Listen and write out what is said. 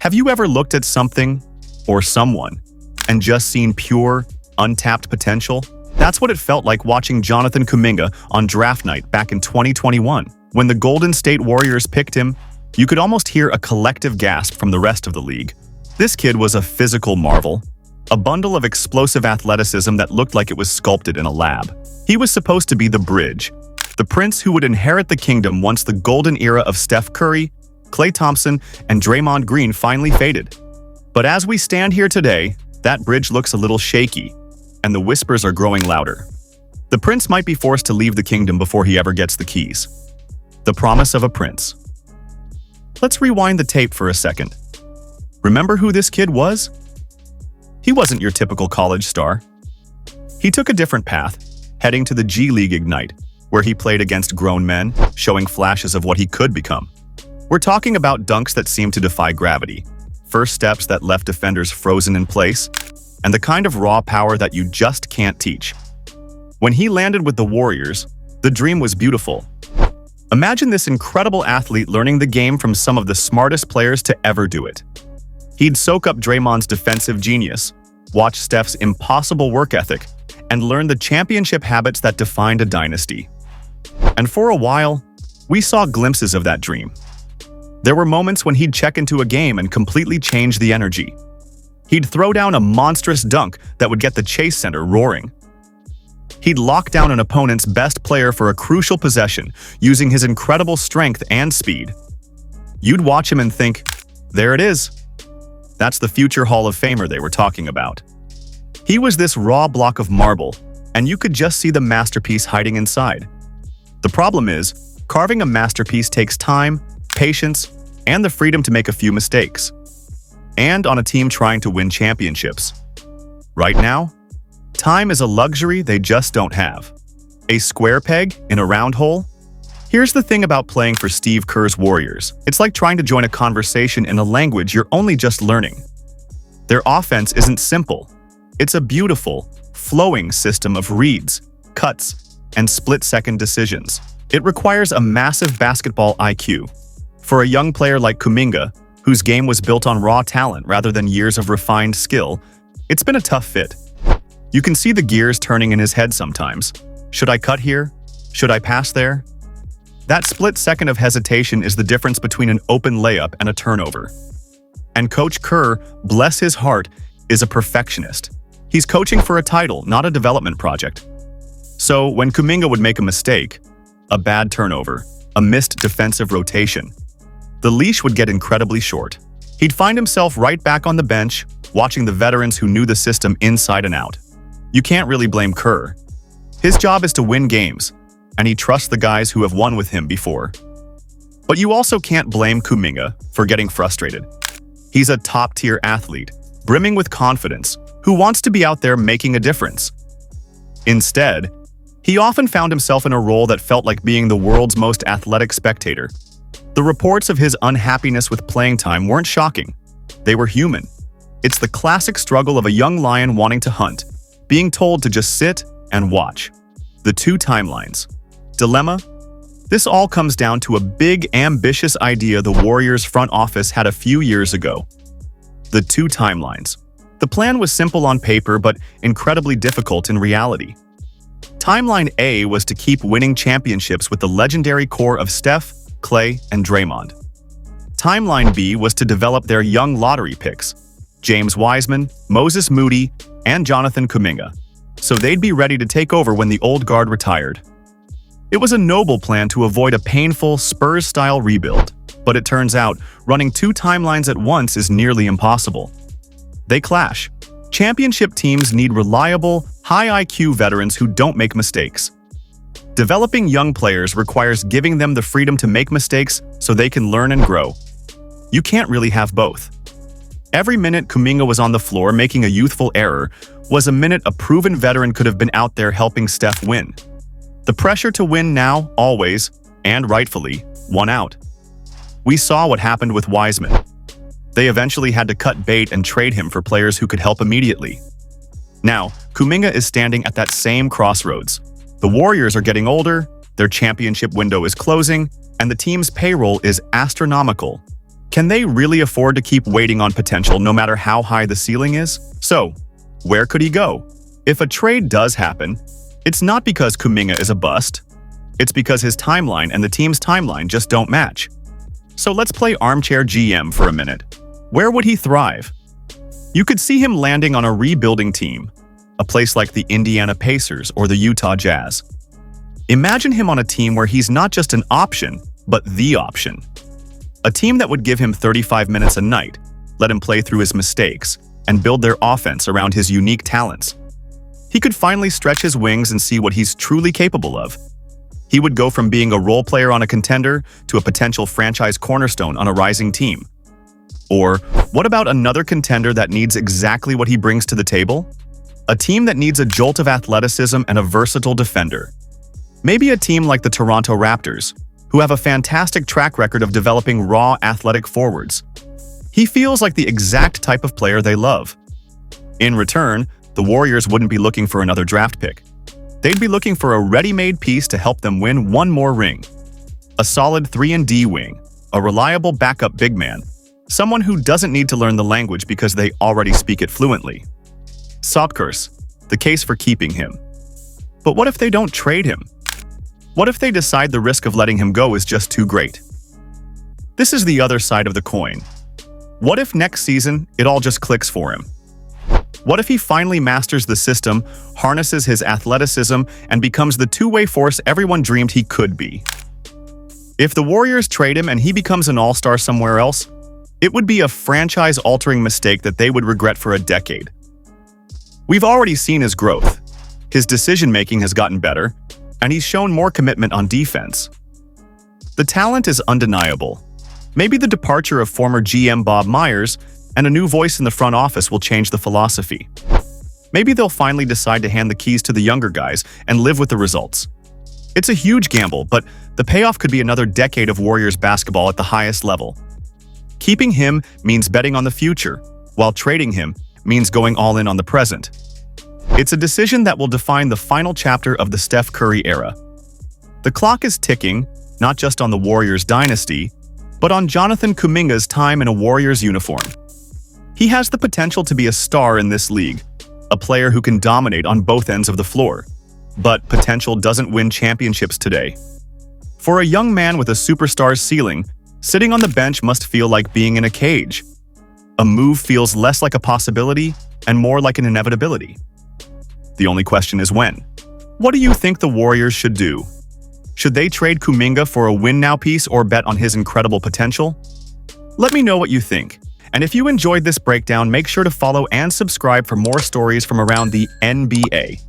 Have you ever looked at something or someone and just seen pure, untapped potential? That's what it felt like watching Jonathan Kuminga on draft night back in 2021. When the Golden State Warriors picked him, you could almost hear a collective gasp from the rest of the league. This kid was a physical marvel, a bundle of explosive athleticism that looked like it was sculpted in a lab. He was supposed to be the bridge, the prince who would inherit the kingdom once the golden era of Steph Curry, Klay Thompson, and Draymond Green finally faded. But as we stand here today, that bridge looks a little shaky, and the whispers are growing louder. The prince might be forced to leave the kingdom before he ever gets the keys. The promise of a prince. Let's rewind the tape for a second. Remember who this kid was? He wasn't your typical college star. He took a different path, heading to the G League Ignite, where he played against grown men, showing flashes of what he could become. We're talking about dunks that seemed to defy gravity, first steps that left defenders frozen in place, and the kind of raw power that you just can't teach. When he landed with the Warriors, the dream was beautiful. Imagine this incredible athlete learning the game from some of the smartest players to ever do it. He'd soak up Draymond's defensive genius, watch Steph's impossible work ethic, and learn the championship habits that defined a dynasty. And for a while, we saw glimpses of that dream. There were moments when he'd check into a game and completely change the energy. He'd throw down a monstrous dunk that would get the Chase Center roaring. He'd lock down an opponent's best player for a crucial possession, using his incredible strength and speed. You'd watch him and think, there it is. That's the future Hall of Famer they were talking about. He was this raw block of marble, and you could just see the masterpiece hiding inside. The problem is, carving a masterpiece takes time, patience, and the freedom to make a few mistakes. And on a team trying to win championships. Right now, time is a luxury they just don't have. A square peg in a round hole? Here's the thing about playing for Steve Kerr's Warriors. It's like trying to join a conversation in a language you're only just learning. Their offense isn't simple. It's a beautiful, flowing system of reads, cuts, and split-second decisions. It requires a massive basketball IQ. For a young player like Kuminga, whose game was built on raw talent rather than years of refined skill, it's been a tough fit. You can see the gears turning in his head sometimes. Should I cut here? Should I pass there? That split second of hesitation is the difference between an open layup and a turnover. And Coach Kerr, bless his heart, is a perfectionist. He's coaching for a title, not a development project. So when Kuminga would make a mistake, a bad turnover, a missed defensive rotation, the leash would get incredibly short. He'd find himself right back on the bench, watching the veterans who knew the system inside and out. You can't really blame Kerr. His job is to win games, and he trusts the guys who have won with him before. But you also can't blame Kuminga for getting frustrated. He's a top-tier athlete, brimming with confidence, who wants to be out there making a difference. Instead, he often found himself in a role that felt like being the world's most athletic spectator. The reports of his unhappiness with playing time weren't shocking. They were human. It's the classic struggle of a young lion wanting to hunt, being told to just sit and watch. The two timelines. Dilemma? This all comes down to a big, ambitious idea the Warriors front office had a few years ago. The two timelines. The plan was simple on paper but incredibly difficult in reality. Timeline A was to keep winning championships with the legendary core of Steph, Klay, and Draymond. Timeline B was to develop their young lottery picks, James Wiseman, Moses Moody, and Jonathan Kuminga, so they'd be ready to take over when the old guard retired. It was a noble plan to avoid a painful Spurs-style rebuild, but it turns out running two timelines at once is nearly impossible. They clash. Championship teams need reliable, high IQ veterans who don't make mistakes. Developing young players requires giving them the freedom to make mistakes so they can learn and grow. You can't really have both. Every minute Kuminga was on the floor making a youthful error was a minute a proven veteran could have been out there helping Steph win. The pressure to win now, always, and rightfully, won out. We saw what happened with Wiseman. They eventually had to cut bait and trade him for players who could help immediately. Now, Kuminga is standing at that same crossroads. The Warriors are getting older, their championship window is closing, and the team's payroll is astronomical. Can they really afford to keep waiting on potential no matter how high the ceiling is? So, where could he go? If a trade does happen, it's not because Kuminga is a bust. It's because his timeline and the team's timeline just don't match. So let's play armchair GM for a minute. Where would he thrive? You could see him landing on a rebuilding team, a place like the Indiana Pacers or the Utah Jazz. Imagine him on a team where he's not just an option, but the option. A team that would give him 35 minutes a night, let him play through his mistakes, and build their offense around his unique talents. He could finally stretch his wings and see what he's truly capable of. He would go from being a role player on a contender to a potential franchise cornerstone on a rising team. Or, what about another contender that needs exactly what he brings to the table? A team that needs a jolt of athleticism and a versatile defender. Maybe a team like the Toronto Raptors, who have a fantastic track record of developing raw athletic forwards. He feels like the exact type of player they love. In return, the Warriors wouldn't be looking for another draft pick. They'd be looking for a ready-made piece to help them win one more ring. A solid 3-and-D wing, a reliable backup big man, someone who doesn't need to learn the language because they already speak it fluently. Sopkurs, the case for keeping him. But what if they don't trade him? What if they decide the risk of letting him go is just too great? This is the other side of the coin. What if next season it all just clicks for him? What if he finally masters the system, harnesses his athleticism, and becomes the two-way force everyone dreamed he could be? If the Warriors trade him and he becomes an all-star somewhere else, it would be a franchise-altering mistake that they would regret for a decade. We've already seen his growth. His decision-making has gotten better, and he's shown more commitment on defense. The talent is undeniable. Maybe the departure of former GM Bob Myers and a new voice in the front office will change the philosophy. Maybe they'll finally decide to hand the keys to the younger guys and live with the results. It's a huge gamble, but the payoff could be another decade of Warriors basketball at the highest level. Keeping him means betting on the future, while trading him means going all in on the present. It's a decision that will define the final chapter of the Steph Curry era. The clock is ticking, not just on the Warriors dynasty, but on Jonathan Kuminga's time in a Warriors uniform. He has the potential to be a star in this league, a player who can dominate on both ends of the floor. But potential doesn't win championships today. For a young man with a superstar's ceiling, sitting on the bench must feel like being in a cage. A move feels less like a possibility and more like an inevitability. The only question is when. What do you think the Warriors should do? Should they trade Kuminga for a win-now piece or bet on his incredible potential? Let me know what you think. And if you enjoyed this breakdown, make sure to follow and subscribe for more stories from around the NBA.